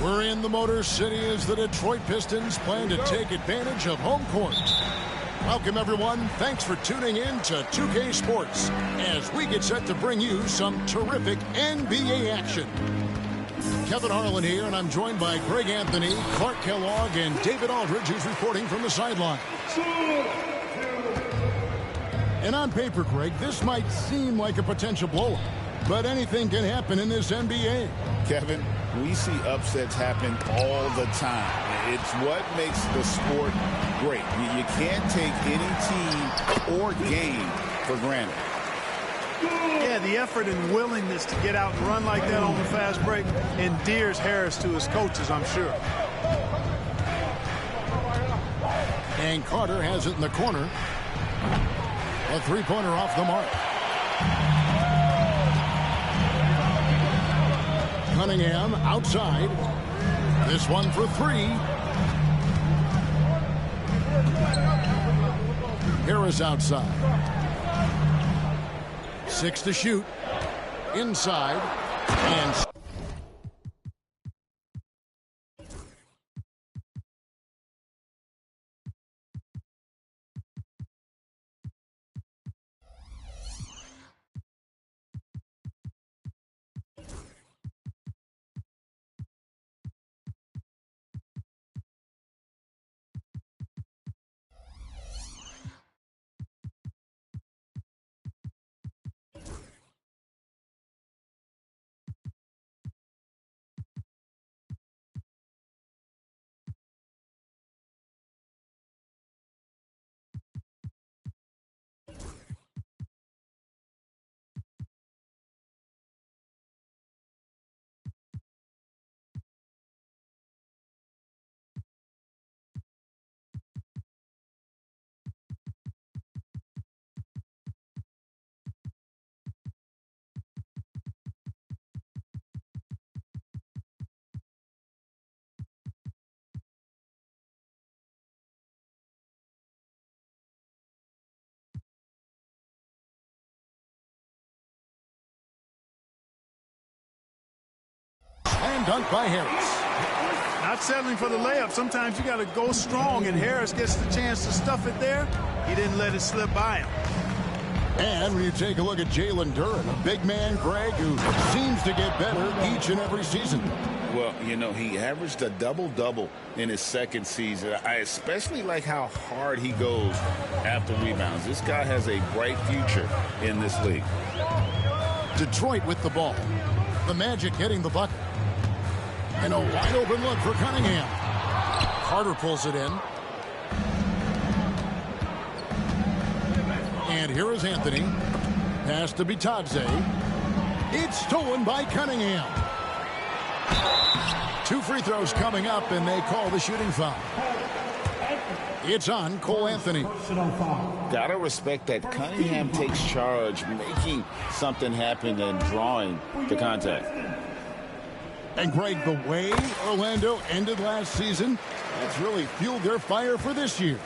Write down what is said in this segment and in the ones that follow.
We're in the Motor City as the Detroit Pistons plan to take advantage of home court. Welcome, everyone. Thanks for tuning in to 2K Sports as we get set to bring you some terrific NBA action. Kevin Harlan here, and I'm joined by Greg Anthony, Clark Kellogg, and David Aldridge, who's reporting from the sideline. And on paper, Greg, this might seem like a potential blowout, but anything can happen in this NBA. Kevin, we see upsets happen all the time. It's what makes the sport great. You can't take any team or game for granted. Yeah, the effort and willingness to get out and run like that on the fast break endears Harris to his coaches, I'm sure. And Carter has it in the corner. A three-pointer off the mark. Cunningham outside. This one for three. Harris outside. 6 to shoot. Inside. And slam dunk by Harris. Not settling for the layup. Sometimes you got to go strong, and Harris gets the chance to stuff it there. He didn't let it slip by him. And when you take a look at Jalen Duren, a big man, Greg, who seems to get better each and every season. Well, you know, he averaged a double-double in his second season. I especially like how hard he goes after rebounds. This guy has a bright future in this league. Detroit with the ball. The Magic hitting the bucket. And a wide open look for Cunningham. Carter pulls it in. And here is Anthony. Pass to Bitadze. It's stolen by Cunningham. 2 free throws coming up, and they call the shooting foul. It's on Cole Anthony. Gotta respect that Cunningham takes charge, making something happen and drawing the contact. And Greg, the way Orlando ended last season, that's really fueled their fire for this year.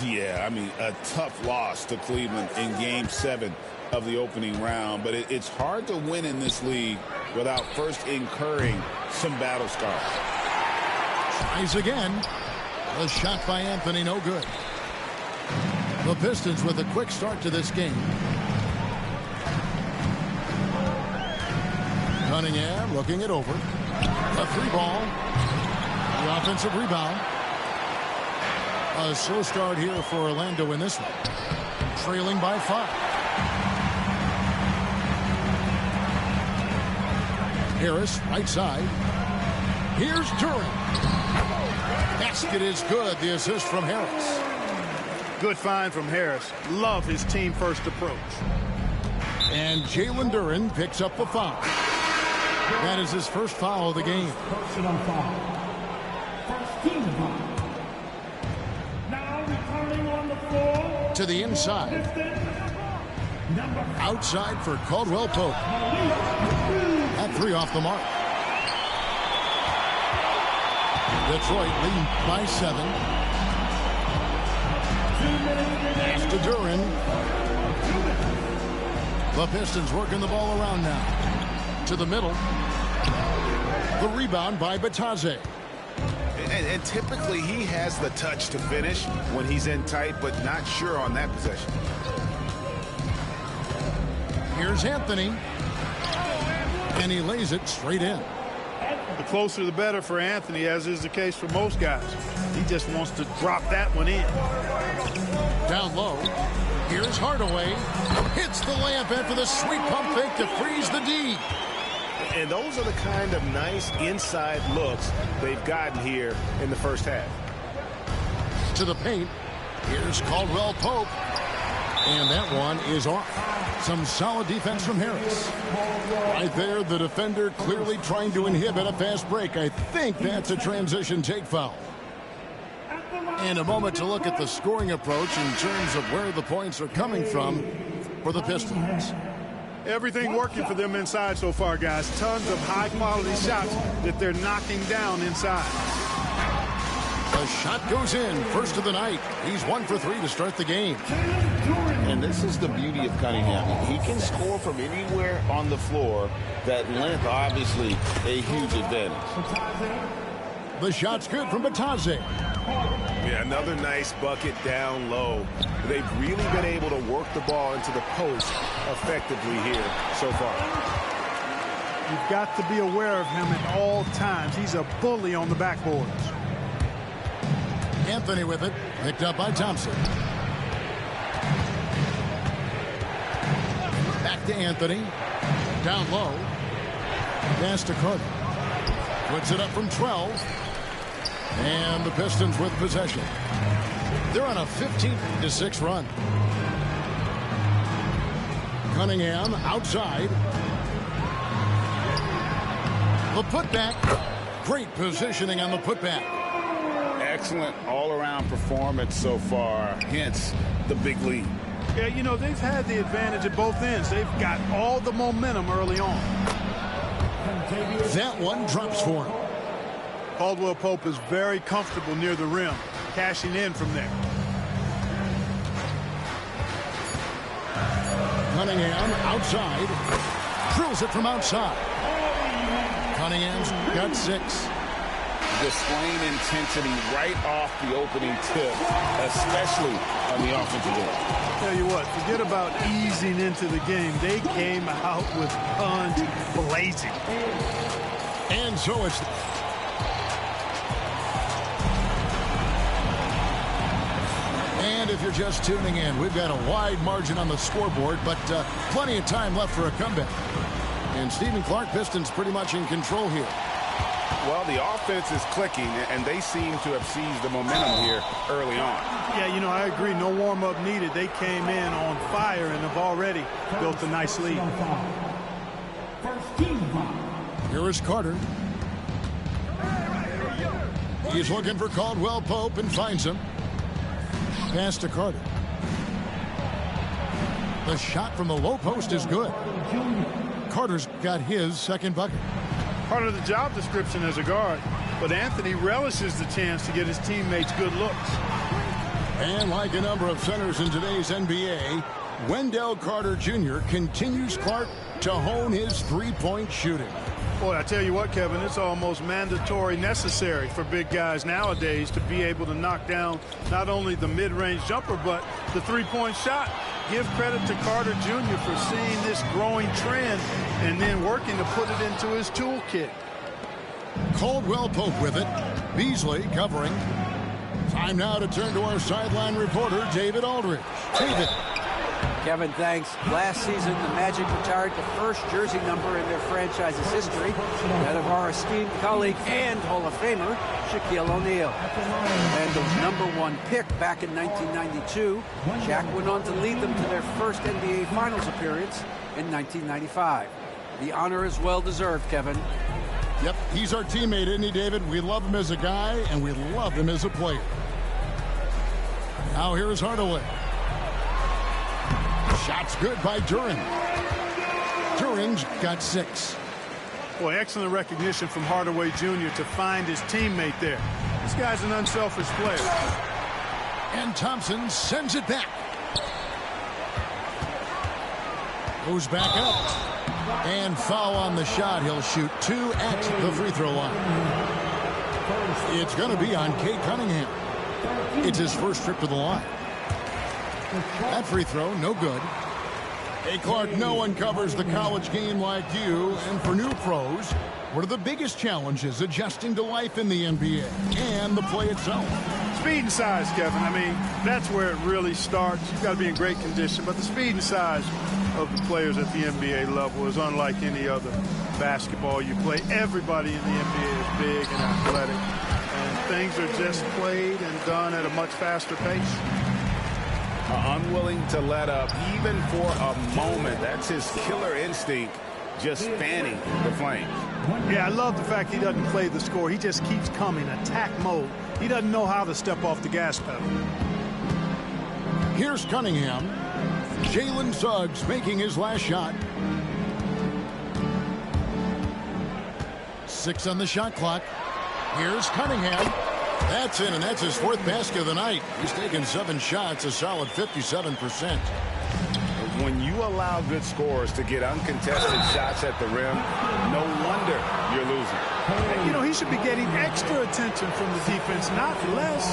Yeah, I mean, a tough loss to Cleveland in Game 7 of the opening round, but it's hard to win in this league without first incurring some battle scars. Tries again. A shot by Anthony, no good. The Pistons with a quick start to this game. Cunningham looking it over. A three ball. The offensive rebound. A slow start here for Orlando in this one. Trailing by 5. Harris, right side. Here's Duren. Basket is good. The assist from Harris. Good find from Harris. Love his team-first approach. And Jalen Duren picks up the foul. That is his first foul of the game. Personal foul. First team foul. Now returning on the floor. To the inside. Outside for Caldwell Pope. That 3 off the mark. Detroit leading by 7. Pass to Duren. The Pistons working the ball around now. To the middle. The rebound by Batadze. And typically he has the touch to finish when he's in tight, but not sure on that possession. Here's Anthony. And he lays it straight in. The closer the better for Anthony, as is the case for most guys. He just wants to drop that one in. Down low. Here's Hardaway. Hits the layup after the sweet pump fake to freeze the D. And those are the kind of nice inside looks they've gotten here in the first half. To the paint. Here's Caldwell Pope. And that one is off. Some solid defense from Harris. Right there, the defender clearly trying to inhibit a fast break. I think that's a transition take foul. And a moment to look at the scoring approach in terms of where the points are coming from for the Pistons. Everything working for them inside so far, guys. Tons of high-quality shots that they're knocking down inside. The shot goes in. First of the night. He's 1 for 3 to start the game. And this is the beauty of Cunningham. He can score from anywhere on the floor. That length, obviously, a huge advantage. The shot's good from Batadze. Yeah, another nice bucket down low. They've really been able to work the ball into the post effectively here so far. You've got to be aware of him at all times. He's a bully on the backboards. Anthony with it. Picked up by Thompson. Back to Anthony. Down low. Pass to Carter. Puts it up from 12. And the Pistons with possession. They're on a 15-6 run. Cunningham outside. The putback. Great positioning on the putback. Excellent all-around performance so far, hence the big lead. Yeah, you know, they've had the advantage at both ends. They've got all the momentum early on. That one drops for him. Caldwell Pope is very comfortable near the rim, cashing in from there. Cunningham outside. Drills it from outside. Cunningham's got 6. Displaying intensity right off the opening tip, especially on the offensive end. Tell you what, forget about easing into the game. They came out with guns blazing. And so it's... And if you're just tuning in, we've got a wide margin on the scoreboard, but plenty of time left for a comeback. And Stephen Clark, Pistons pretty much in control here. Well, the offense is clicking, and they seem to have seized the momentum here early on. Yeah, you know, I agree. No warm-up needed. They came in on fire and have already built a nice lead. Here is Carter. He's looking for Caldwell Pope and finds him. Pass to Carter. The shot from the low post is good. Carter's got his second bucket. Part of the job description as a guard, but Anthony relishes the chance to get his teammates good looks. And like a number of centers in today's NBA, Wendell Carter Jr. continues Clark to hone his three-point shooting. Boy, I tell you what, Kevin, it's almost mandatory necessary for big guys nowadays to be able to knock down not only the mid-range jumper, but the three-point shot. Give credit to Carter Jr. for seeing this growing trend and then working to put it into his toolkit. Caldwell Pope with it. Beasley covering. Time now to turn to our sideline reporter, David Aldridge. David. Kevin, thanks. Last season, the Magic retired the first jersey number in their franchise's history, that of our esteemed colleague and Hall of Famer, Shaquille O'Neal. And the #1 pick back in 1992, Shaq went on to lead them to their first NBA Finals appearance in 1995. The honor is well-deserved, Kevin. Yep, he's our teammate, isn't he, David? We love him as a guy, and we love him as a player. Now here is Hardaway. Shot's good by Duren. Duren's got 6. Boy, excellent recognition from Hardaway Jr. to find his teammate there. This guy's an unselfish player. And Thompson sends it back. Goes back up. And foul on the shot. He'll shoot 2 at the free throw line. It's going to be on Cade Cunningham. It's his first trip to the line. That free throw, no good. Hey, Clark, no one covers the college game like you. And for new pros, what are the biggest challenges adjusting to life in the NBA and the play itself? Speed and size, Kevin. I mean, that's where it really starts. You've got to be in great condition. But the speed and size of the players at the NBA level is unlike any other basketball you play. Everybody in the NBA is big and athletic. And things are just played and done at a much faster pace. Unwilling to let up even for a moment. That's his killer instinct, just fanning the flames. Yeah, I love the fact he doesn't play the score. He just keeps coming, attack mode. He doesn't know how to step off the gas pedal. Here's Cunningham. Jalen Suggs making his last shot. 6 on the shot clock. Here's Cunningham. That's in, and that's his 4th basket of the night. He's taken 7 shots, a solid 57%. When you allow good scorers to get uncontested shots at the rim, no wonder you're losing. And, you know, he should be getting extra attention from the defense, not less.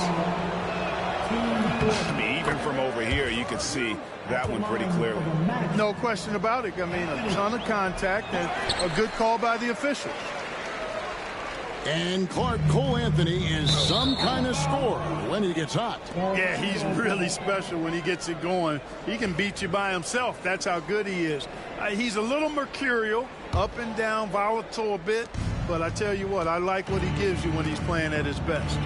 I mean, even from over here, you can see that one pretty clearly. No question about it. I mean, a ton of contact and a good call by the official. And Clark, Cole Anthony is some kind of scorer when he gets hot. Yeah, he's really special when he gets it going. He can beat you by himself. That's how good he is. He's a little mercurial, up and down, volatile a bit. But I tell you what, I like what he gives you when he's playing at his best.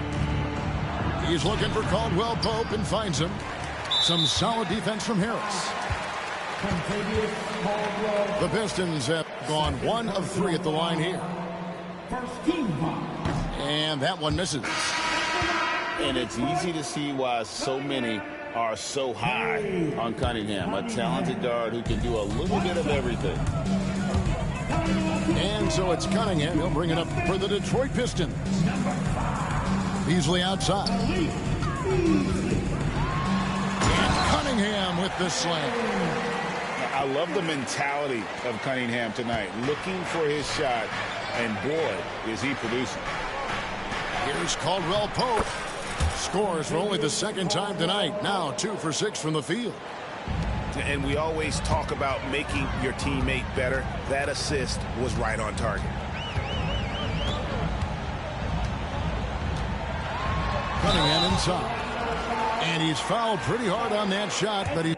He's looking for Caldwell Pope and finds him. Some solid defense from Harris. The Pistons have gone 1 of 3 at the line here. And that one misses. And it's easy to see why so many are so high on Cunningham, a talented guard who can do a little bit of everything. And so it's Cunningham. He'll bring it up for the Detroit Pistons. Beasley outside. And Cunningham with the slam. I love the mentality of Cunningham tonight, looking for his shot. And boy, is he producing. Here's Caldwell Pope. Scores for only the 2nd time tonight. Now 2 for 6 from the field. And we always talk about making your teammate better. That assist was right on target. Cunningham inside. And he's fouled pretty hard on that shot, but he...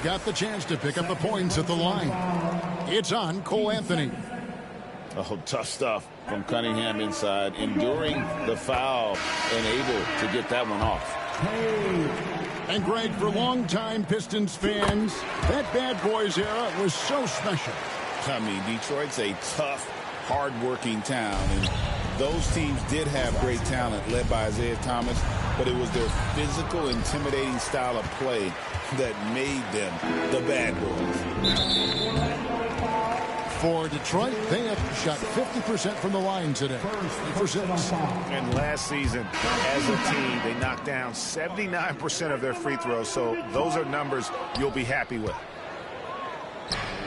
got the chance to pick up the points at the line. It's on Cole Anthony. Oh, tough stuff from Cunningham inside, enduring the foul and able to get that one off. And Greg, for longtime Pistons fans, that Bad Boys era was so special. I mean, Detroit's a tough, hard-working town, and those teams did have great talent led by Isaiah Thomas, but it was their physical, intimidating style of play that made them the Bad Boys. For Detroit, they have shot 50% from the line today. 3 for 6. And last season, as a team, they knocked down 79% of their free throws, so those are numbers you'll be happy with.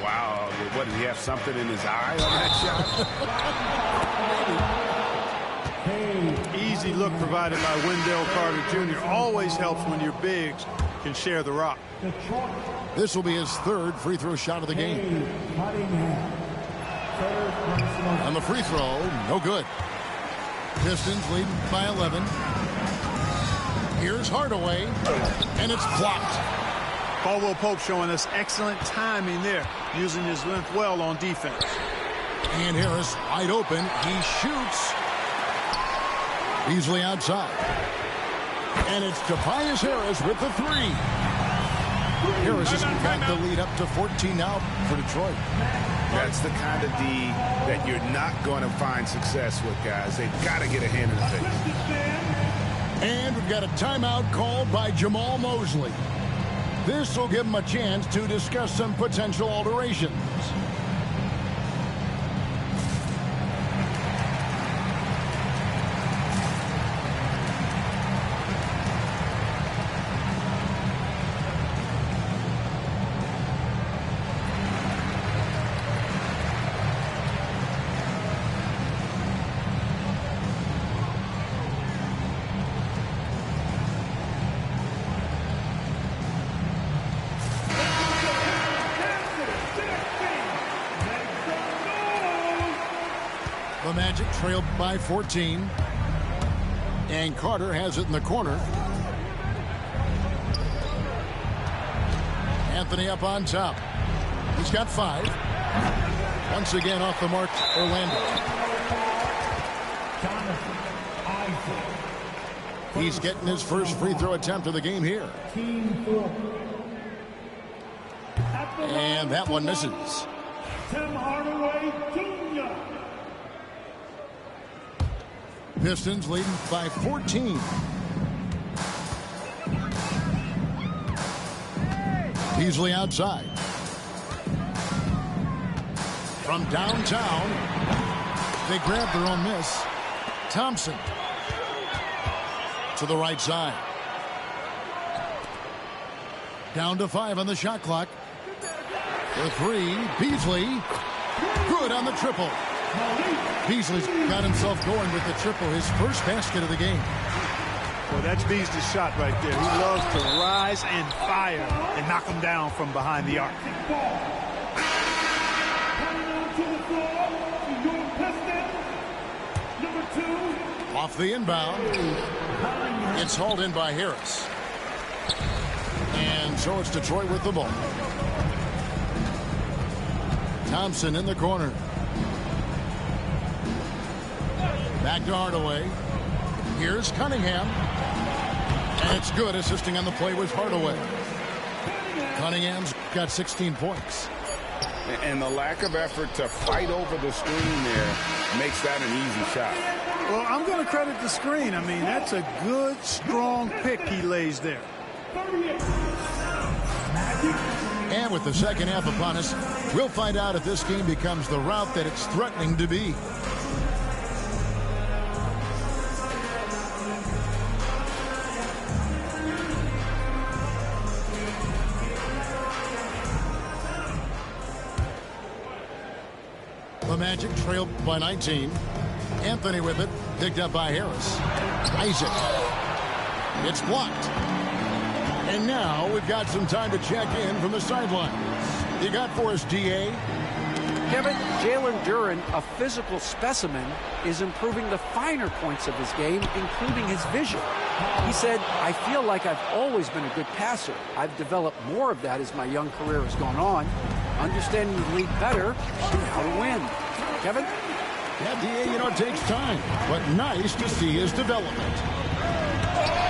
Wow, what, did he have something in his eye on that shot? Easy look provided by Wendell Carter Jr. Always helps when your bigs can share the rock. This will be his 3rd free throw shot of the game. On the free throw, no good. Pistons lead by 11. Here's Hardaway, and it's blocked. Caldwell Pope showing us excellent timing there, using his length well on defense. And Harris wide open. He shoots. Beasley outside. And it's Tobias Harris with the 3. Harris has got the lead up to 14 now for Detroit. That's the kind of D that you're not going to find success with, guys. They've got to get a hand in the face. And we've got a timeout called by Jamal Mosley. This will give them a chance to discuss some potential alterations. The Magic trailed by 14. And Carter has it in the corner. Anthony up on top. He's got 5. Once again off the mark, Orlando. He's getting his first free throw attempt of the game here. And that one misses. Pistons leading by 14. Beasley outside. From downtown, they grab their own miss. Thompson to the right side. Down to 5 on the shot clock. The 3, Beasley. Good on the triple. Beasley's got himself going with the triple, his first basket of the game. Well, that's Beasley's shot right there. He loves to rise and fire and knock him down from behind the arc. Off the inbound. It's hauled in by Harris. And so it's Detroit with the ball. Thompson in the corner. Back to Hardaway. Here's Cunningham. And it's good. Assisting on the play was Hardaway. Cunningham's got 16 points. And the lack of effort to fight over the screen there makes that an easy shot. Well, I'm going to credit the screen. I mean, that's a good, strong pick he lays there. And with the second half upon us, we'll find out if this game becomes the route that it's threatening to be. The Magic trailed by 19. Anthony with it, picked up by Harris. Isaac. It's blocked. And now we've got some time to check in from the sidelines. You got for us, DA? Kevin, Jalen Duren, a physical specimen, is improving the finer points of his game, including his vision. He said, I feel like I've always been a good passer. I've developed more of that as my young career has gone on. Understanding the league better and how to win. Kevin? Yeah, DA, you know, it takes time, but nice to see his development.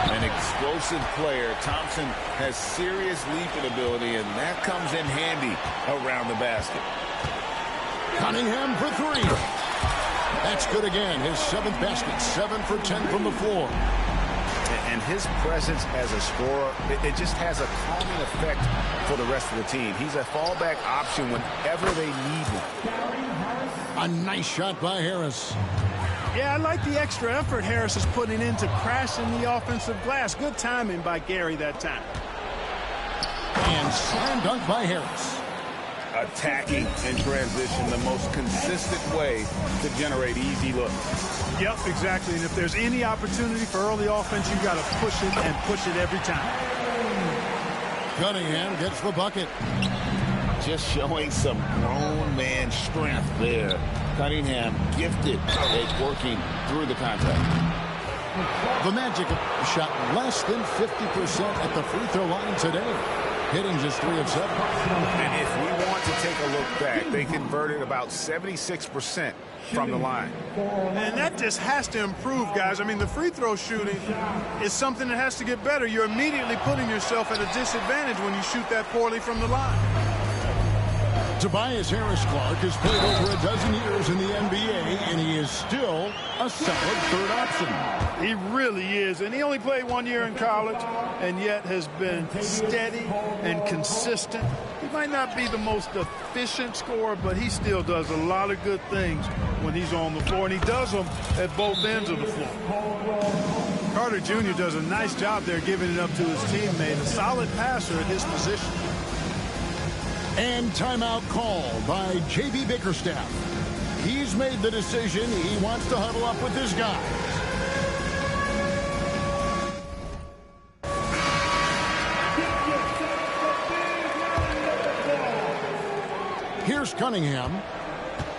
An explosive player. Thompson has serious leaping ability, and that comes in handy around the basket. Cunningham for 3. That's good again. His 7th basket, 7 for 10 from the floor. And his presence as a scorer, it just has a calming effect for the rest of the team. He's a fallback option whenever they need him. A nice shot by Harris. Yeah, I like the extra effort Harris is putting into crashing the offensive glass. Good timing by Gary that time. And slam dunk by Harris. Attacking in transition, the most consistent way to generate easy looks. Yep, exactly. And if there's any opportunity for early offense, you got to push it and push it every time. Cunningham gets the bucket. Just showing some grown man strength there. Cunningham gifted at working through the contact. The Magic shot less than 50% at the free throw line today, hitting just 3 of 7. And if we want to take a look back, they converted about 76% from the line. And that just has to improve, guys. I mean, the free throw shooting is something that has to get better. You're immediately putting yourself at a disadvantage when you shoot that poorly from the line. Tobias Harris-Clark has played over a dozen years in the NBA, and he is still a solid third option. He really is, and he only played 1 year in college, and yet has been steady and consistent. He might not be the most efficient scorer, but he still does a lot of good things when he's on the floor, and he does them at both ends of the floor. Carter Jr. does a nice job there giving it up to his teammate, a solid passer at his position. And timeout called by J.B. Bickerstaff. He's made the decision. He wants to huddle up with his guys. Here's Cunningham.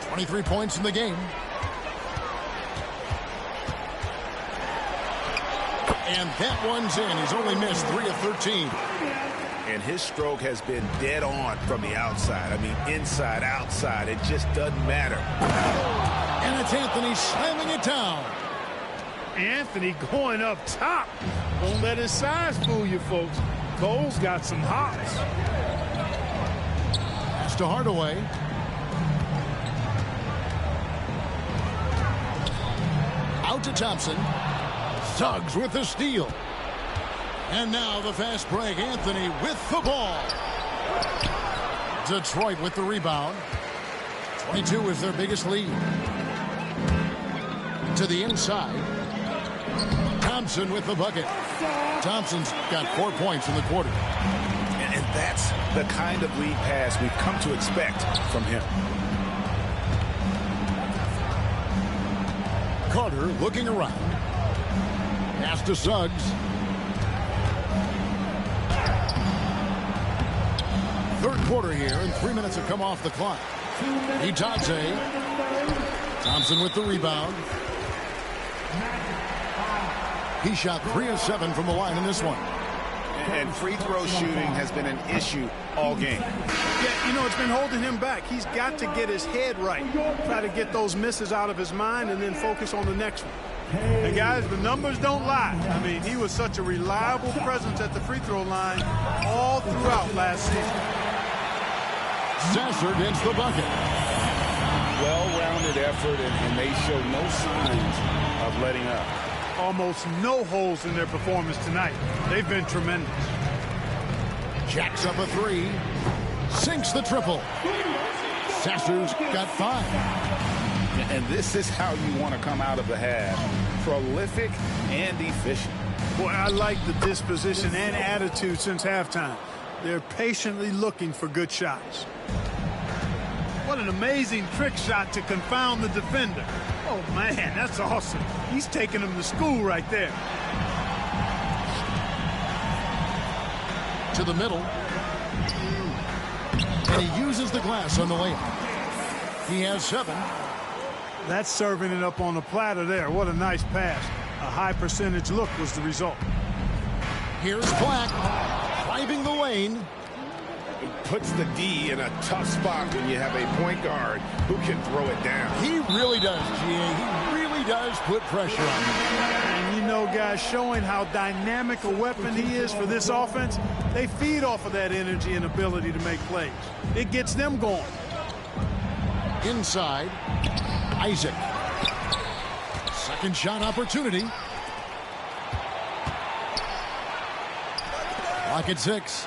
23 points in the game. And that one's in. He's only missed 3 of 13. And his stroke has been dead on from the outside. I mean, inside, outside. It just doesn't matter. And it's Anthony slamming it down. Anthony going up top. Don't let his size fool you, folks. Cole's got some hops. Pass to Hardaway. Out to Thompson. Suggs with the steal. And now the fast break. Anthony with the ball. Detroit with the rebound. 22 is their biggest lead. To the inside. Thompson with the bucket. Thompson's got 4 points in the quarter. And that's the kind of lead pass we've come to expect from him. Carter looking around. Pass to Suggs. Third quarter here, and 3 minutes have come off the clock. Itaze. Thompson with the rebound. He shot 3 of 7 from the line in this one. And free throw shooting has been an issue all game. Yeah, you know, it's been holding him back. He's got to get his head right. Try to get those misses out of his mind and then focus on the next one. And guys, the numbers don't lie. I mean, he was such a reliable presence at the free throw line all throughout last season. Sasser gets the bucket. Well-rounded effort, and they show no signs of letting up. Almost no holes in their performance tonight. They've been tremendous. Jacks up a 3. Sinks the triple. Sasser's got 5. And this is how you want to come out of the half. Prolific and efficient. Boy, I like the disposition and attitude since halftime. They're patiently looking for good shots. What an amazing trick shot to confound the defender. Oh, man, that's awesome. He's taking him to school right there. To the middle. And he uses the glass on the layup. He has 7. That's serving it up on the platter there. What a nice pass. A high percentage look was the result. Here's Black driving the lane. It puts the D in a tough spot when you have a point guard who can throw it down. He really does, GA. He really does put pressure on him. And you know, guys, showing how dynamic a weapon he is for this offense, they feed off of that energy and ability to make plays. It gets them going. Inside. Isaac. Second shot opportunity. Clock at 6.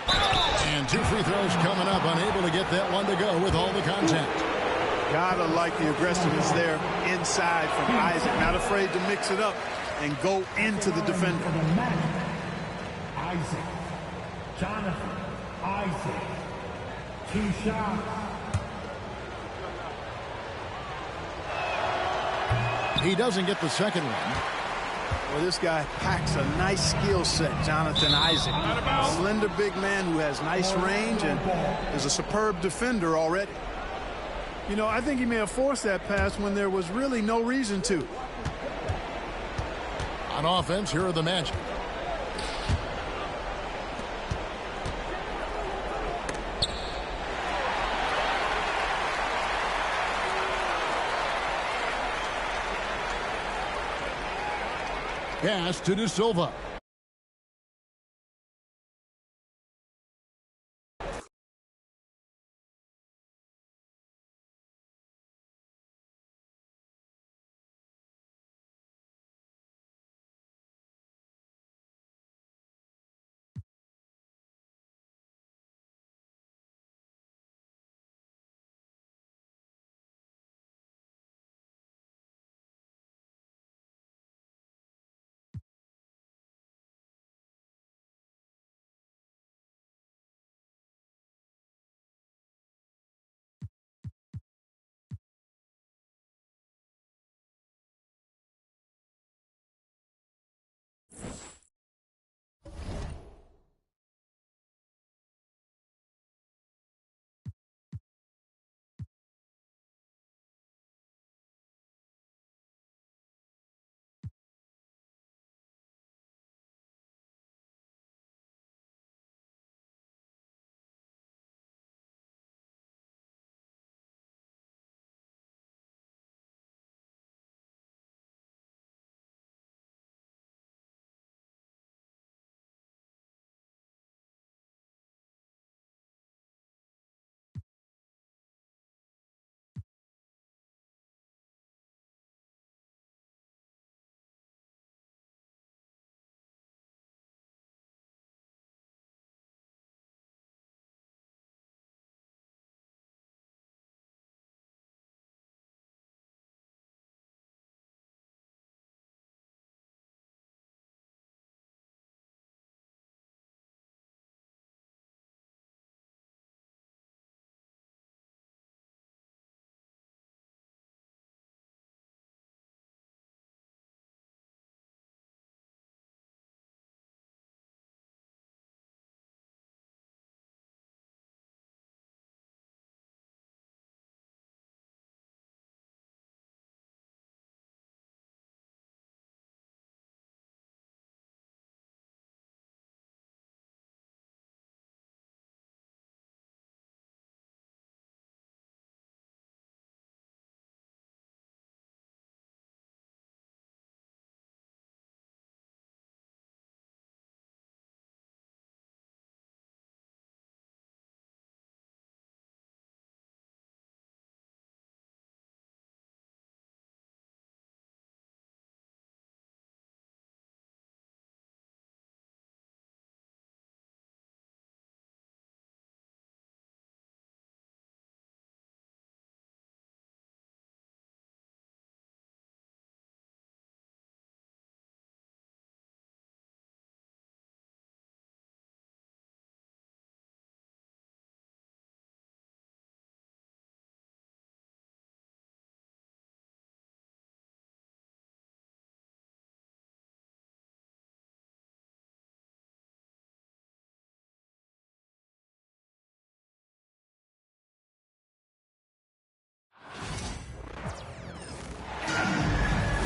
And 2 free throws coming up. Unable to get that one to go with all the contact. Gotta like the aggressiveness there inside from Isaac. Not afraid to mix it up and go into the defender. Isaac. Jonathan Isaac. 2 shots. He doesn't get the second one. Well, this guy packs a nice skill set, Jonathan Isaac. A slender big man who has nice range and is a superb defender already. You know, I think he may have forced that pass when there was really no reason to. On offense, here are the Magic. Pass to De Silva.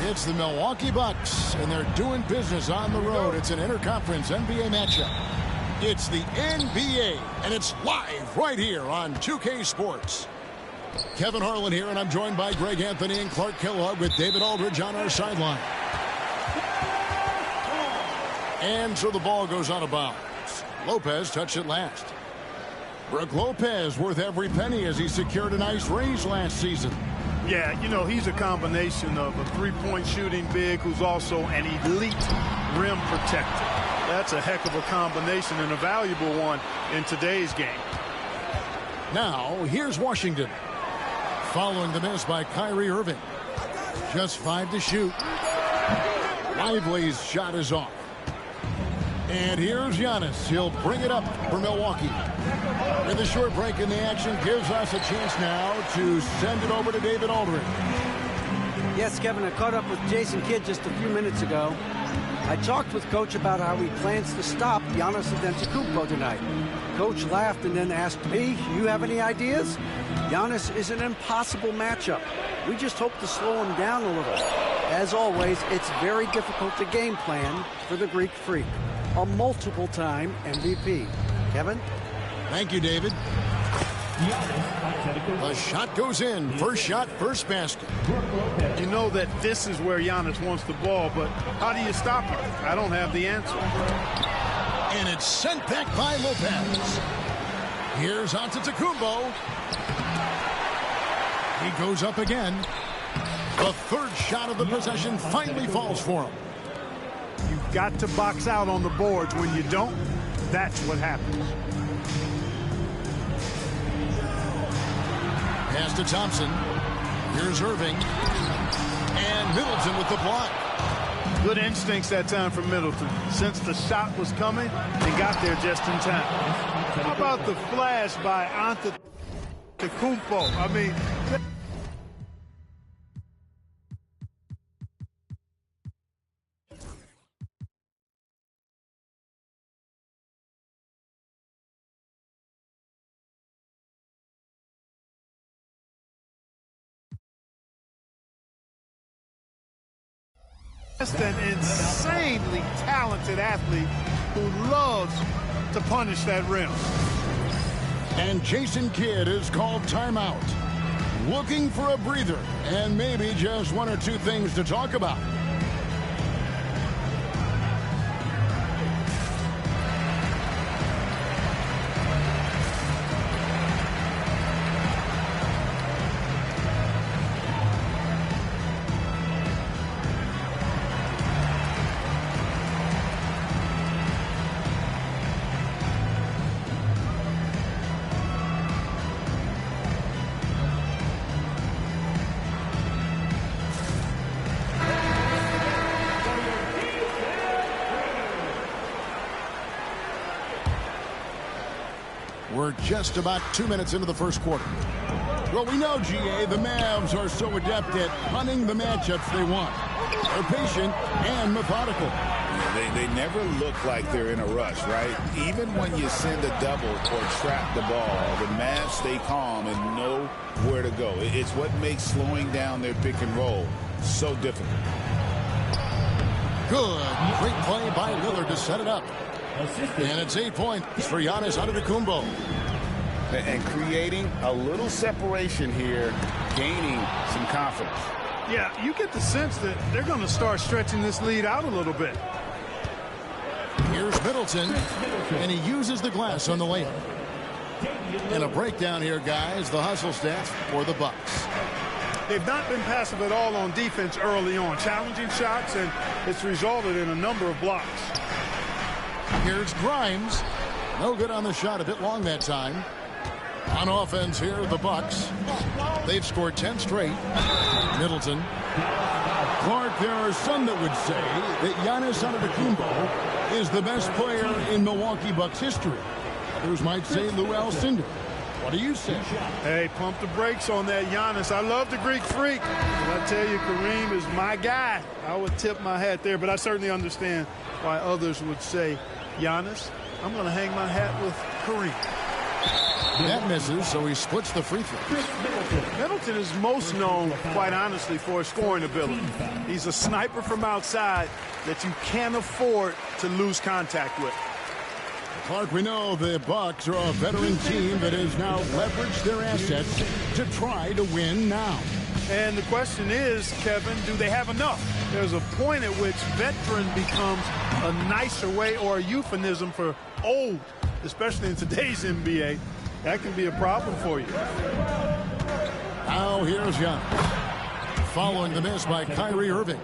It's the Milwaukee Bucks, and they're doing business on the road. It's an interconference NBA matchup. It's the NBA, and it's live right here on 2K Sports. Kevin Harlan here, and I'm joined by Greg Anthony and Clark Kellogg with David Aldridge on our sideline. And so the ball goes out of bounds. Lopez touched it last. Brook Lopez worth every penny as he secured a nice raise last season. Yeah, you know, he's a combination of a three-point shooting big who's also an elite rim protector. That's a heck of a combination and a valuable one in today's game. Now, here's Washington. Following the miss by Kyrie Irving. Just 5 to shoot. Lively's shot is off. And here's Giannis. He'll bring it up for Milwaukee. With a short break in the action, gives us a chance now to send it over to David Aldridge. Yes, Kevin, I caught up with Jason Kidd just a few minutes ago. I talked with Coach about how he plans to stop Giannis Antetokounmpo tonight. Coach laughed and then asked me, "You have any ideas?" Giannis is an impossible matchup. We just hope to slow him down a little. As always, it's very difficult to game plan for the Greek Freak, a multiple-time MVP. Kevin? Thank you, David. The shot goes in. First shot, first basket. You know that this is where Giannis wants the ball, but how do you stop him? I don't have the answer. And it's sent back by Lopez. Here's Antetokounmpo. He goes up again. The third shot of the possession finally falls for him. You've got to box out on the boards. When you don't, that's what happens. Pass to Thompson. Here's Irving. And Middleton with the block. Good instincts that time from Middleton. Since the shot was coming, he got there just in time. How about the flash by Antetokounmpo? I mean... Just an insanely talented athlete who loves to punish that rim. And Jason Kidd is called timeout. Looking for a breather and maybe just one or two things to talk about. We're just about 2 minutes into the first quarter. Well, we know, GA, the Mavs are so adept at punting the matchups they want. They're patient and methodical. They never look like they're in a rush, right? Even when you send a double or trap the ball, the Mavs stay calm and know where to go. It's what makes slowing down their pick and roll so difficult. Good. Great play by Lillard to set it up. And it's 8 points for Giannis Antetokounmpo. And creating a little separation here, gaining some confidence. Yeah, you get the sense that they're going to start stretching this lead out a little bit. Here's Middleton, and he uses the glass on the layup. And a breakdown here, guys, the hustle stats for the Bucks. They've not been passive at all on defense early on, challenging shots, and it's resulted in a number of blocks. Here's Grimes. No good on the shot, a bit long that time. On offense here, the Bucks. They've scored 10 straight. Middleton. Clark, there are some that would say that Giannis Antetokounmpo is the best player in Milwaukee Bucks history. Others might say Lou Alcindor. What do you say? Hey, pump the brakes on that Giannis. I love the Greek Freak. But I tell you, Kareem is my guy. I would tip my hat there, but I certainly understand why others would say Giannis. I'm going to hang my hat with Kareem. That misses, so he splits the free throw. Middleton is most known, quite honestly, for his scoring ability. He's a sniper from outside that you can't afford to lose contact with. Clark, we know the Bucks are a veteran team that has now leveraged their assets to try to win now. And the question is, Kevin, do they have enough? There's a point at which veteran becomes a nicer way or a euphemism for old, especially in today's NBA. That can be a problem for you. Now here's Giannis. Following the miss by Kyrie Irving.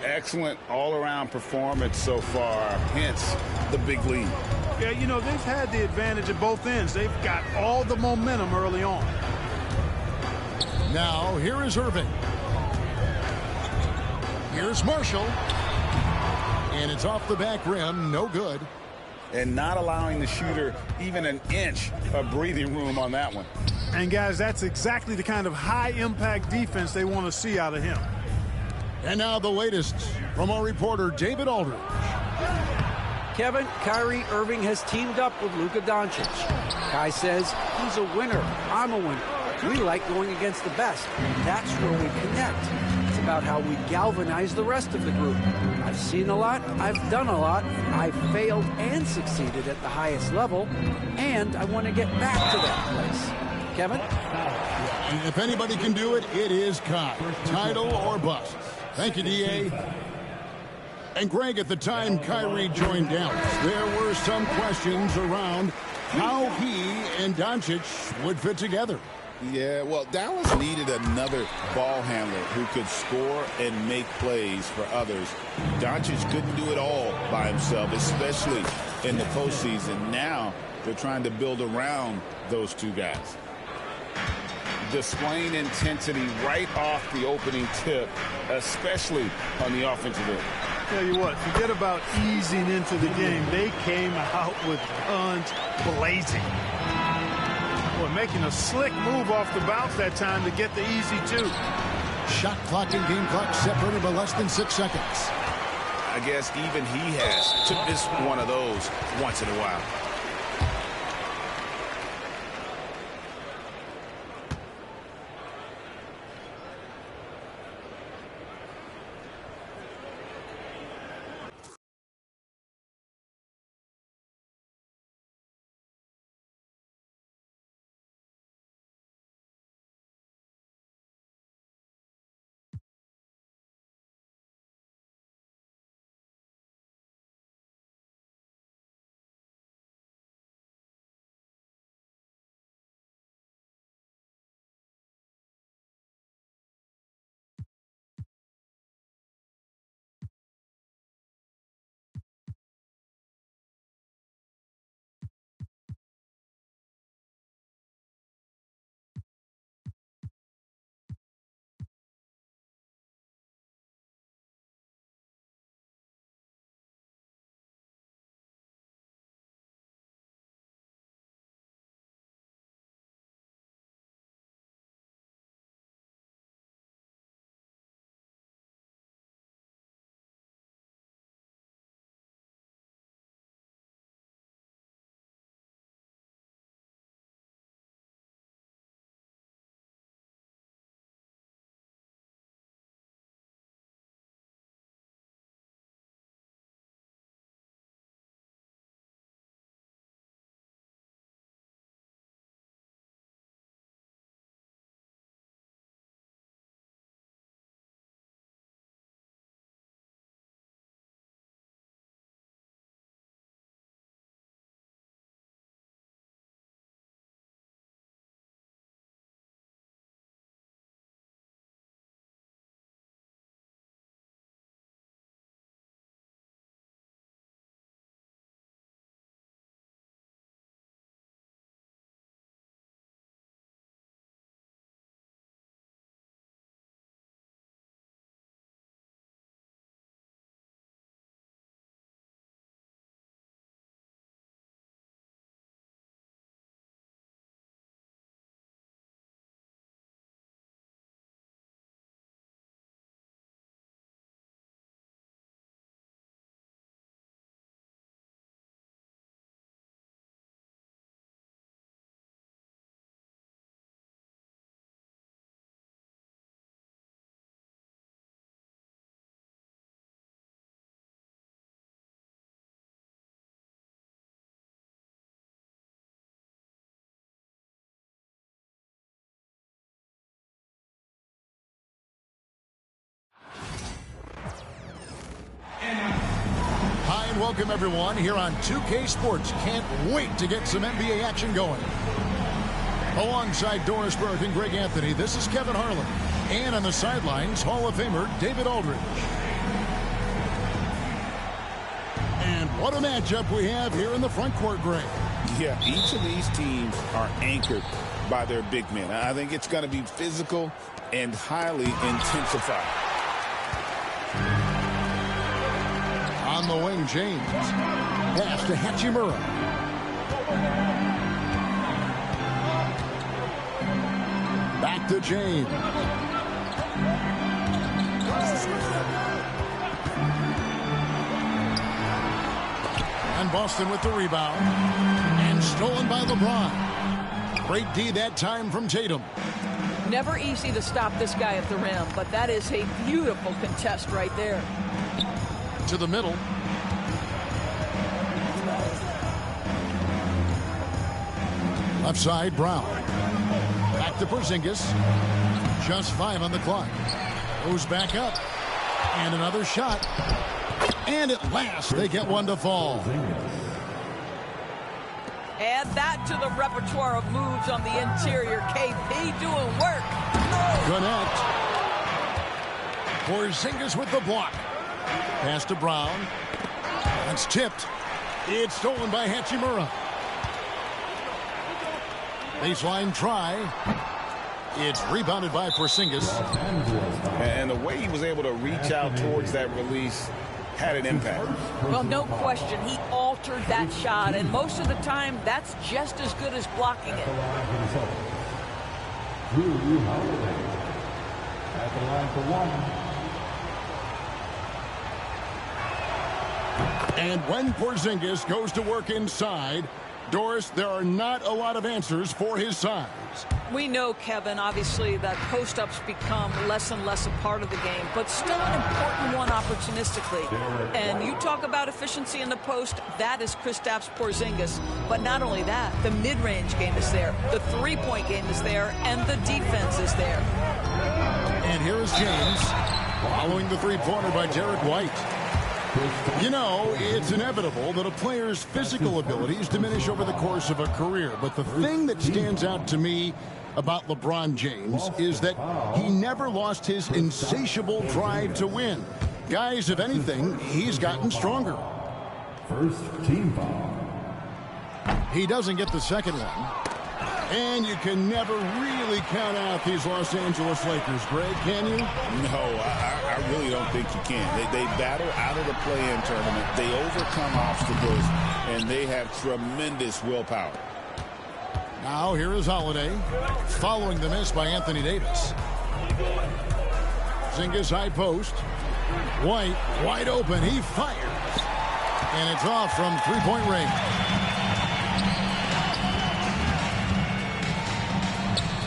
Excellent all-around performance so far, hence the big lead. Yeah, you know, they've had the advantage at both ends. They've got all the momentum early on. Now, here is Irving. Here's Marshall. And it's off the back rim, no good. And not allowing the shooter even an inch of breathing room on that one. And, guys, that's exactly the kind of high-impact defense they want to see out of him. And now the latest from our reporter, David Aldridge. Kevin, Kyrie Irving has teamed up with Luka Doncic. Kai says he's a winner. I'm a winner. We like going against the best. That's where we connect. It's about how we galvanize the rest of the group. I've seen a lot. I've done a lot. I've failed and succeeded at the highest level. And I want to get back to that place. Kevin? And if anybody can do it, it is Kai. Title or bust. Thank you, D.A. And Greg, at the time Kyrie joined Dallas, there were some questions around how he and Doncic would fit together. Yeah, well, Dallas needed another ball handler who could score and make plays for others. Doncic couldn't do it all by himself, especially in the postseason. Now they're trying to build around those two guys. Displaying intensity right off the opening tip, especially on the offensive end. Tell you what, forget about easing into the game. They came out with guns blazing. Boy, making a slick move off the bounce that time to get the easy two. Shot clock and game clock separated by less than 6 seconds. I guess even he has to miss one of those once in a while. welcome everyone here on 2K Sports. Can't wait to get some NBA action going. Alongside Doris Burke and Greg Anthony, this is Kevin Harlan. And on the sidelines, Hall of Famer David Aldridge. And what a matchup we have here in the front court, Greg. Yeah, each of these teams are anchored by their big men. I think it's going to be physical and highly intensified. On the wing, James. Pass to Hachimura. Back to James. And Boston with the rebound. And stolen by LeBron. Great D that time from Tatum. Never easy to stop this guy at the rim, but that is a beautiful contest right there. To the middle. Left side, Brown. Back to Porzingis. Just 5 on the clock. Goes back up. And another shot. And at last, they get one to fall. Add that to the repertoire of moves on the interior. KP doing work. Gannett. Porzingis with the block. Pass to Brown. That's tipped. It's stolen by Hachimura. Baseline try. It's rebounded by Porzingis. And the way he was able to reach out towards that release had an impact. Well, no question. He altered that shot, and most of the time, that's just as good as blocking it. At the line for one. And when Porzingis goes to work inside, Doris, there are not a lot of answers for his size. We know, Kevin, obviously, that post-ups become less and less a part of the game, but still an important one opportunistically. And you talk about efficiency in the post, that is Kristaps Porzingis. But not only that, the mid-range game is there, the three-point game is there, and the defense is there. And here is James, following the three-pointer by Derek White. You know, it's inevitable that a player's physical abilities diminish over the course of a career. But the thing that stands out to me about LeBron James is that he never lost his insatiable drive to win. Guys, if anything, he's gotten stronger. First team foul. He doesn't get the second one. And you can never really count out these Los Angeles Lakers, Greg, can you? No, I really don't think you can. They battle out of the play-in tournament. They overcome obstacles, and they have tremendous willpower. Now here is Holiday, following the miss by Anthony Davis. Porzingis high post. White, wide open. He fires. And it's off from three-point range.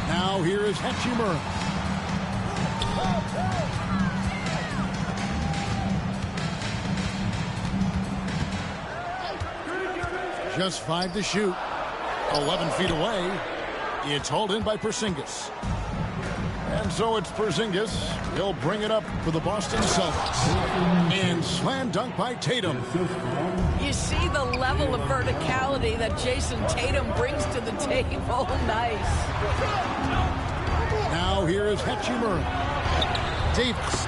Now here is Hachimura. Just 5 to shoot. 11 feet away. It's hauled in by Porzingis. And so it's Porzingis. He'll bring it up for the Boston Celtics. And slam dunk by Tatum. You see the level of verticality that Jason Tatum brings to the table. Nice. Now here is Hachimura. Davis.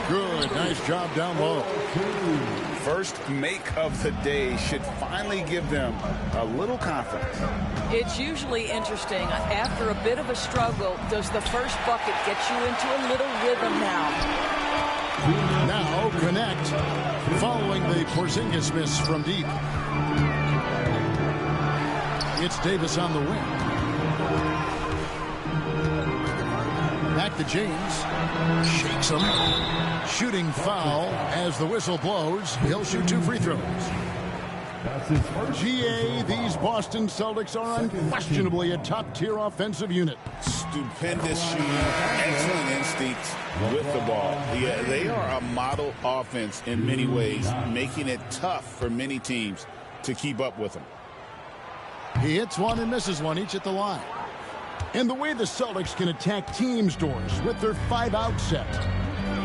Good. Nice job down low. First make of the day should finally give them a little confidence. It's usually interesting. After a bit of a struggle, does the first bucket get you into a little rhythm now? Now connect. Following the Porzingis miss from deep. It's Davis on the wing. Back to James. Shakes him. Shooting foul as the whistle blows. He'll shoot 2 free throws. GA, these Boston Celtics are unquestionably a top-tier offensive unit. Stupendous shooting, excellent instincts with the ball. Yeah, they are a model offense in many ways, making it tough for many teams to keep up with them. He hits one and misses one, each at the line. And the way the Celtics can attack teams, Doris, with their 5-out set.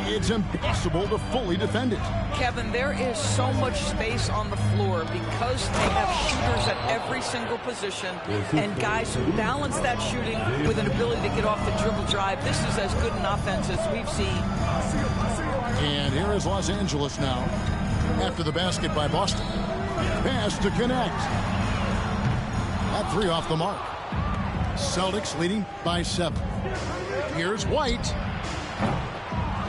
it's impossible to fully defend it. Kevin, there is so much space on the floor because they have shooters at every single position and guys who balance that shooting with an ability to get off the dribble drive. This is as good an offense as we've seen. And here is Los Angeles now after the basket by Boston. Pass to connect. That three off the mark. Celtics leading by 7. Here's White.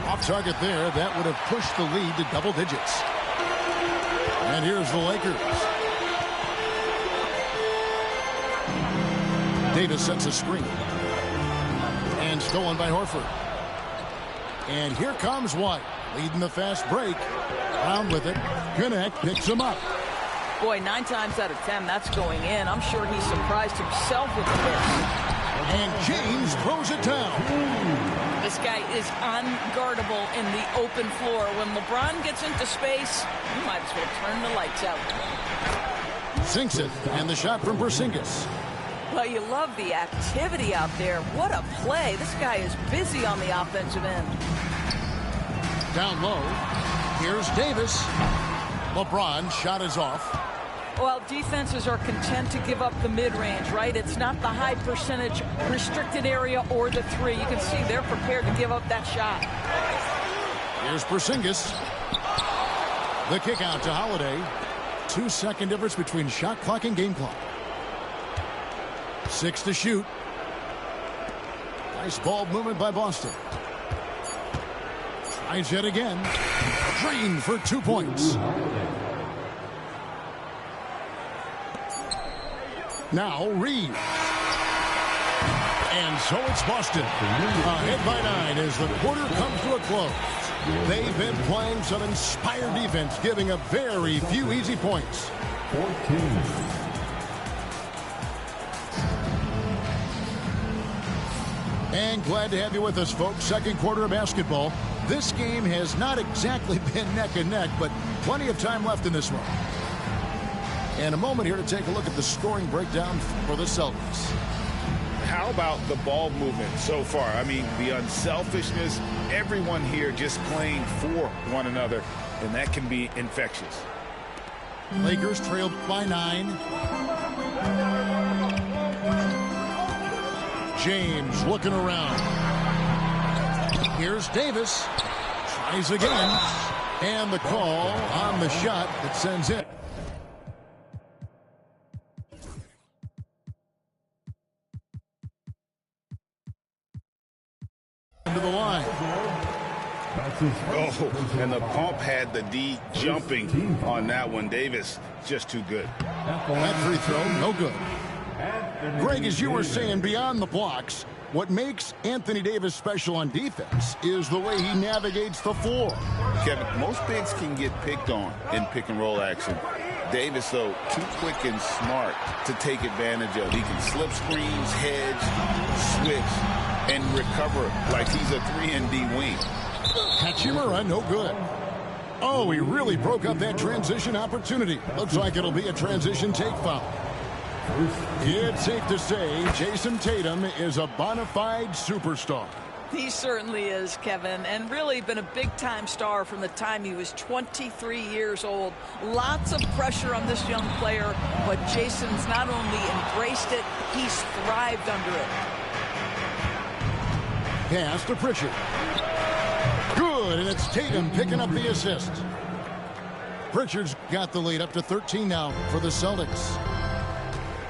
Off target there. That would have pushed the lead to double digits. And here's the Lakers. Davis sets a screen. And stolen by Horford. And here comes White, leading the fast break. Brown with it. Connect picks him up. Boy, 9 times out of 10, that's going in. I'm sure he surprised himself with the miss. And James throws it down. This guy is unguardable in the open floor. When LeBron gets into space, you might as well turn the lights out. Sinks it, and the shot from Porzingis. Well, you love the activity out there. What a play. This guy is busy on the offensive end. Down low. Here's Davis. LeBron shot is off. Well, defenses are content to give up the mid-range, right? It's not the high percentage restricted area or the three. You can see they're prepared to give up that shot. Here's Porzingis. The kick out to Holiday. 2-second difference between shot clock and game clock. 6 to shoot. Nice ball movement by Boston. Tries yet again. Green for 2 points. Now Reed. And so it's Boston. Ahead by 9 as the quarter comes to a close. They've been playing some inspired defense, giving up very few easy points. 14. And glad to have you with us, folks. Second quarter of basketball. This game has not exactly been neck and neck, but plenty of time left in this one. And a moment here to take a look at the scoring breakdown for the Celtics. How about the ball movement so far? I mean, the unselfishness, everyone here just playing for one another, and that can be infectious. Lakers trailed by 9. James looking around. Here's Davis. Tries again. And the call on the shot that sends it. To the line. Oh, and the pump had the D jumping on that one. Davis, just too good. That free throw, no good. Greg, as you were saying, beyond the blocks, what makes Anthony Davis special on defense is the way he navigates the floor. Kevin, most bigs can get picked on in pick-and-roll action. Davis, though, too quick and smart to take advantage of. He can slip screens, hedge, switch, and recover like he's a 3-and-D wing. Hachimura, no good. Oh, he really broke up that transition opportunity. Looks like it'll be a transition take foul. It's safe to say Jason Tatum is a bona fide superstar. He certainly is, Kevin, and really been a big-time star from the time he was 23 years old. Lots of pressure on this young player, but Jason's not only embraced it, he's thrived under it. Pass to Pritchard. Good, and it's Tatum picking up the assist. Pritchard's got the lead up to 13 now for the Celtics.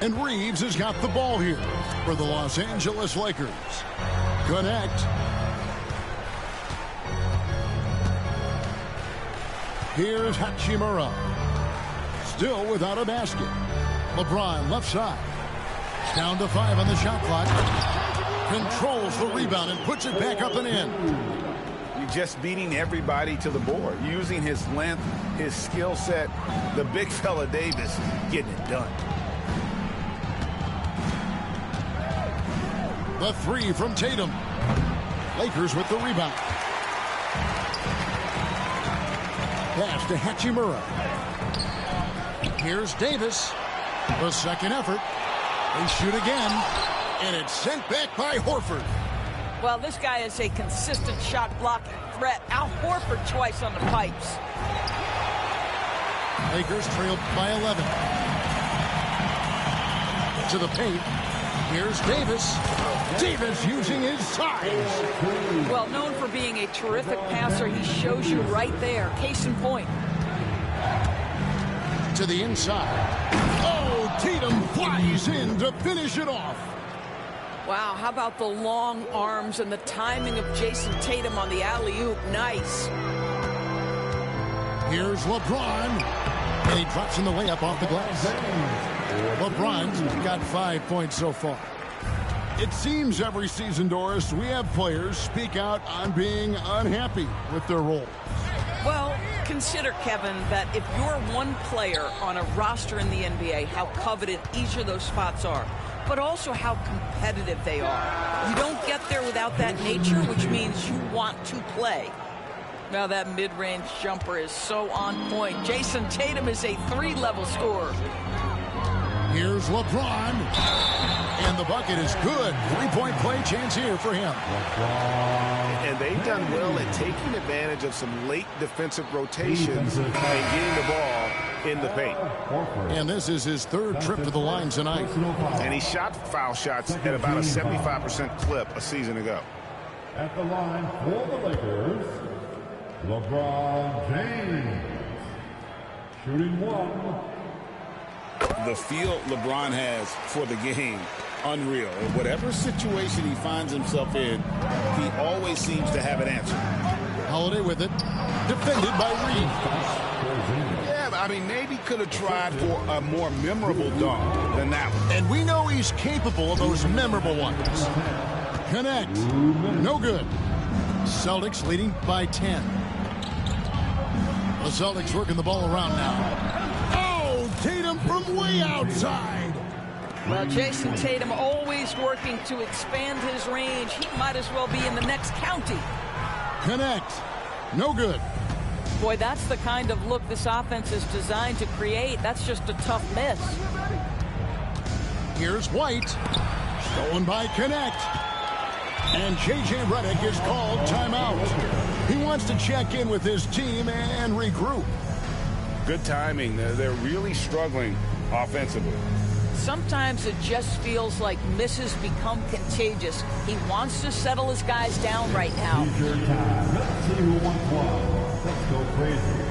And Reeves has got the ball here for the Los Angeles Lakers. Connect. Here's Hachimura. Still without a basket. LeBron left side. Down to 5 on the shot clock. Controls the rebound and puts it back up and in. You're just beating everybody to the board. Using his length, his skill set. The big fella Davis getting it done. The three from Tatum. Lakers with the rebound. Pass to Hachimura. Here's Davis. The second effort. They shoot again. And it's sent back by Horford. Well, this guy is a consistent shot blocking threat. Al Horford twice on the pipes. Lakers trailed by 11. To the paint. Here's Davis. Davis using his size. Well, known for being a terrific passer, he shows you right there. Case in point. To the inside. Oh, Tatum flies in to finish it off. Wow, how about the long arms and the timing of Jason Tatum on the alley-oop? Nice. Here's LeBron. And he drops in the layup off the glass. LeBron's got 5 points so far. It seems every season, Doris, we have players speak out on being unhappy with their role. Well, consider, Kevin, that if you're one player on a roster in the NBA, how coveted each of those spots are, but also how competitive they are. You don't get there without that nature, which means you want to play. Now that mid-range jumper is so on point. Jason Tatum is a 3-level scorer. Here's LeBron. And the bucket is good. 3-point play chance here for him. And they've done well at taking advantage of some late defensive rotations and getting the ball in the paint. And this is his 3rd trip to the line tonight. And he shot foul shots at about a 75% clip a season ago. At the line for the Lakers, LeBron James. Shooting 1. The feel LeBron has for the game, unreal. In whatever situation he finds himself in, he always seems to have an answer. Holiday with it. Defended by Reed. Yeah, I mean, maybe could have tried for a more memorable dunk than that one. And we know he's capable of those memorable ones. Connect. No good. Celtics leading by 10. The Celtics working the ball around now. Tatum from way outside. Well, Jason Tatum always working to expand his range. He might as well be in the next county. Connect. No good. Boy, that's the kind of look this offense is designed to create. That's just a tough miss. Here's White. Stolen by Connect. And J.J. Redick is called timeout. He wants to check in with his team and regroup. Good timing. They're really struggling offensively. Sometimes it just feels like misses become contagious. He wants to settle his guys down right now. Leisure time. Let's see who wants one. Let's go crazy.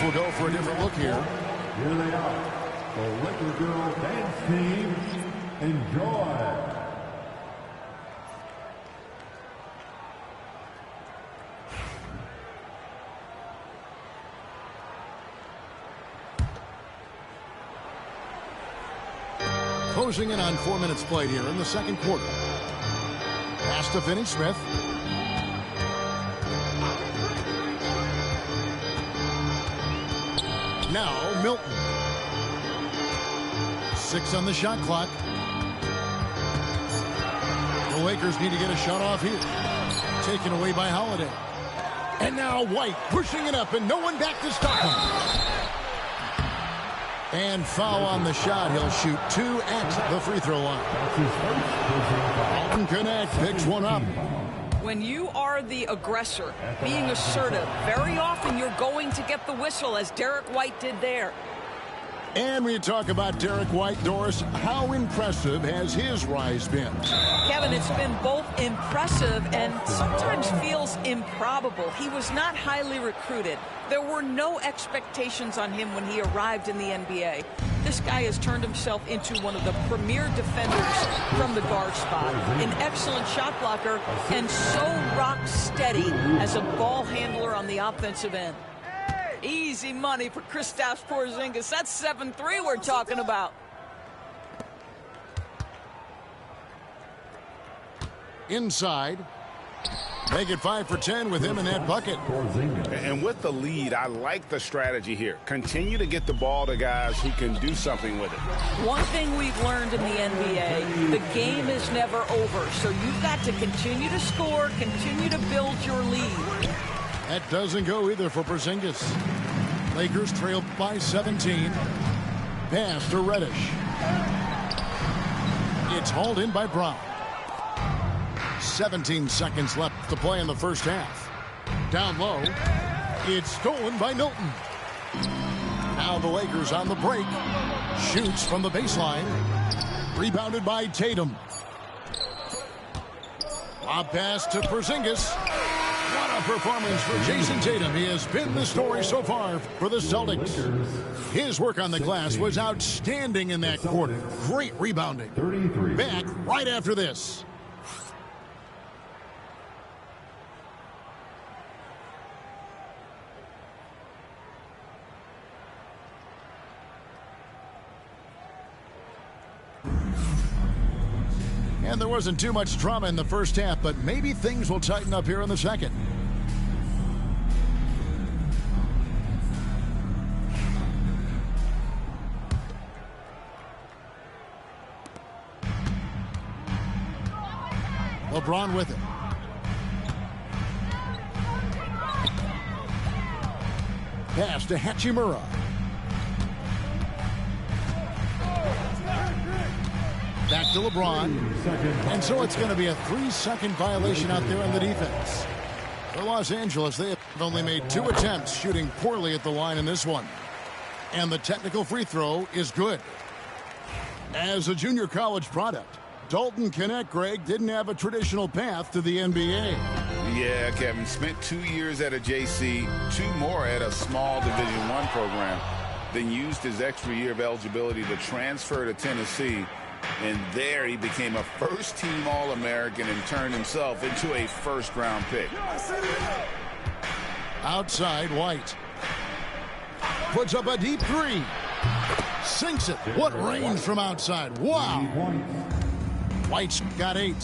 We'll go for a different look here. Here they are, the Laker Girl Dance Team. Enjoy. Closing in on 4 minutes played here in the second quarter. Pass to Finney-Smith. Now Milton. 6 on the shot clock. The Lakers need to get a shot off here. Taken away by Holiday. And now White pushing it up and no one back to stop him. And foul on the shot. He'll shoot 2 at the free throw line. Alton Connect picks one up. When you are the aggressor, being assertive, very often you're going to get the whistle, as Derek White did there. And when you talk about Derek White, Doris, how impressive has his rise been? Kevin, it's been both impressive and sometimes feels improbable. He was not highly recruited. There were no expectations on him when he arrived in the NBA. This guy has turned himself into one of the premier defenders from the guard spot, an excellent shot blocker, and so rock steady as a ball handler on the offensive end. Easy money for Kristaps Porzingis. That's 7-3 we're talking about. Inside. Make it 5 for 10 with him in that bucket. And with the lead, I like the strategy here. Continue to get the ball to guys who can do something with it. One thing we've learned in the NBA, the game is never over. So you've got to continue to score, continue to build your lead. That doesn't go either for Porzingis. Lakers trail by 17. Pass to Reddish. It's hauled in by Brown. 17 seconds left to play in the first half. Down low. It's stolen by Milton. Now the Lakers on the break. Shoots from the baseline. Rebounded by Tatum. Lob pass to Porzingis. What a performance for Jason Tatum. He has been the story so far for the Celtics. His work on the glass was outstanding in that quarter. Great rebounding. Back right after this. And there wasn't too much drama in the first half, but maybe things will tighten up here in the second. LeBron with it. Pass to Hachimura. Back to LeBron. And so it's going to be a 3-second violation out there on the defense. For Los Angeles, they have only made 2 attempts, shooting poorly at the line in this one. And the technical free throw is good. As a junior college product, Dalton Knecht, Greg, didn't have a traditional path to the NBA. Yeah, Kevin, spent 2 years at a JC, 2 more at a small Division I program, then used his extra year of eligibility to transfer to Tennessee. And there he became a first-team All-American and turned himself into a first-round pick. Outside, White. Puts up a deep 3. Sinks it. What range from outside. Wow. White's got 8.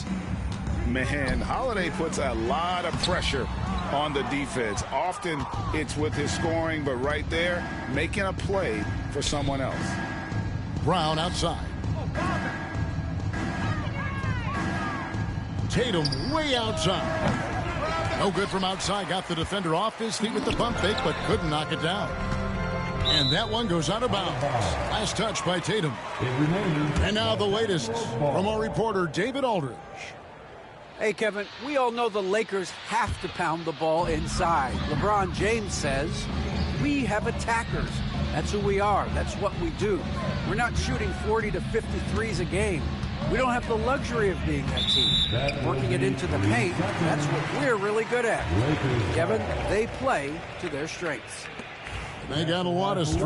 Man, Holiday puts a lot of pressure on the defense. Often it's with his scoring, but right there, making a play for someone else. Brown outside. Tatum way outside. No good from outside. Got the defender off his feet with the pump fake, but couldn't knock it down. And that one goes out of bounds. Last touch by Tatum. And now the latest from our reporter, David Aldridge. Hey, Kevin, we all know the Lakers have to pound the ball inside. LeBron James says, we have attackers. That's who we are. That's what we do. We're not shooting 40 to 50 threes a game. We don't have the luxury of being that team. Working it into the paint, that's what we're really good at. Kevin, they play to their strengths. They got a lot of strength.